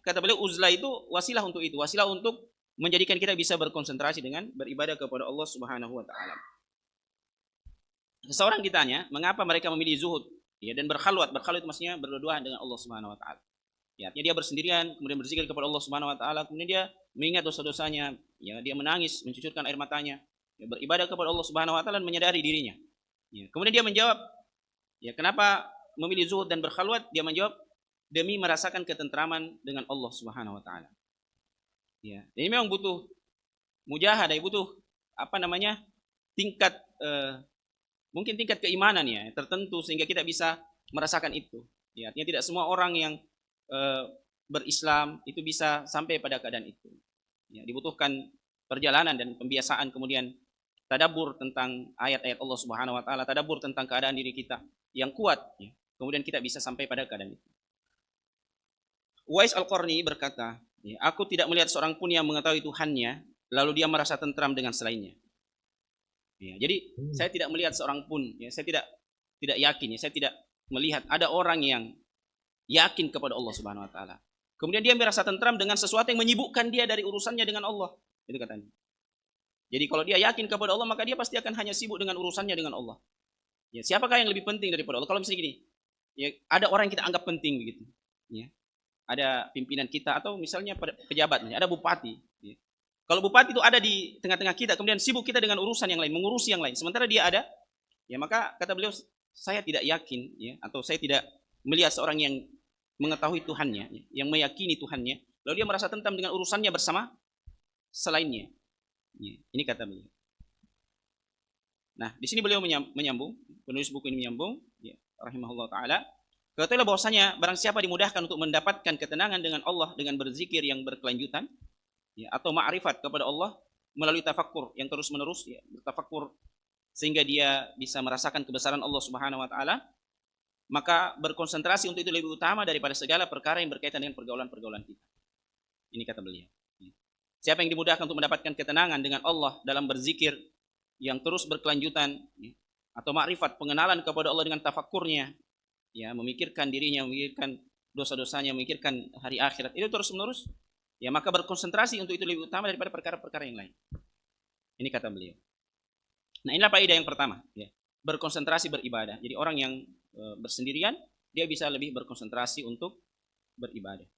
kata beliau uzlah itu wasilah untuk itu, wasilah untuk menjadikan kita bisa berkonsentrasi dengan beribadah kepada Allah Subhanahu wa taala. Seseorang ditanya, mengapa mereka memilih zuhud ya dan berkhalwat. Berkhalwat itu maksudnya berdua dengan Allah Subhanahu wa taala. Ya, artinya dia bersendirian, kemudian berzikir kepada Allah Subhanahu wa taala, kemudian dia mengingat dosa-dosanya, ya, dia menangis, mencucurkan air matanya, ya, beribadah kepada Allah Subhanahu wa taala dan menyadari dirinya. Ya, kemudian dia menjawab, ya, kenapa memilih zuhud dan berkhalwat? Dia menjawab, demi merasakan ketentraman dengan Allah Subhanahu wa taala. Ya, ini memang butuh mujahadah, butuh apa namanya? tingkat mungkin tingkat keimanan ya tertentu sehingga kita bisa merasakan itu. Ya, artinya tidak semua orang yang berislam itu bisa sampai pada keadaan itu. Ya, dibutuhkan perjalanan dan pembiasaan, kemudian tadabbur tentang ayat-ayat Allah Subhanahu wa taala, tadabbur tentang keadaan diri kita yang kuat, ya. Kemudian kita bisa sampai pada keadaan itu. Uwais Al-Qarni berkata, ya, aku tidak melihat seorang pun yang mengetahui Tuhannya lalu dia merasa tentram dengan selainnya. Ya, jadi saya tidak melihat seorang pun, ya, saya tidak yakin, ya, saya tidak melihat ada orang yang yakin kepada Allah Subhanahu wa taala. Kemudian dia merasa tentram dengan sesuatu yang menyibukkan dia dari urusannya dengan Allah. Itu katanya. Jadi kalau dia yakin kepada Allah, maka dia pasti akan hanya sibuk dengan urusannya dengan Allah. Ya, siapakah yang lebih penting daripada Allah? Kalau misalnya gini, ya, ada orang yang kita anggap penting begitu. Ya. Ada pimpinan kita atau misalnya pejabat, ada bupati. Ya. Kalau bupati itu ada di tengah-tengah kita, kemudian sibuk kita dengan urusan yang lain, mengurusi yang lain. Sementara dia ada, ya maka kata beliau, saya tidak yakin, ya, atau saya tidak melihat seorang yang mengetahui Tuhannya, yang meyakini Tuhannya, lalu dia merasa tentram dengan urusannya bersama selainnya. Ya, ini kata beliau. Nah, di sini beliau menyambung, penulis buku ini menyambung, ya, rahimahullah taala. Katakanlah bahwasanya barang siapa dimudahkan untuk mendapatkan ketenangan dengan Allah dengan berzikir yang berkelanjutan, ya, atau ma'rifat kepada Allah melalui tafakkur yang terus-menerus, ya, bertafakkur sehingga dia bisa merasakan kebesaran Allah Subhanahu wa taala, maka berkonsentrasi untuk itu lebih utama daripada segala perkara yang berkaitan dengan pergaulan-pergaulan kita. Ini kata beliau. Siapa yang dimudahkan untuk mendapatkan ketenangan dengan Allah dalam berzikir yang terus berkelanjutan, ya, atau makrifat, pengenalan kepada Allah dengan tafakkurnya, ya, memikirkan dirinya, memikirkan dosa-dosanya, memikirkan hari akhirat, itu terus-menerus, ya, maka berkonsentrasi untuk itu lebih utama daripada perkara-perkara yang lain. Ini kata beliau. Nah, inilah faedah yang pertama, ya, berkonsentrasi beribadah. Jadi orang yang bersendirian, dia bisa lebih berkonsentrasi untuk beribadah.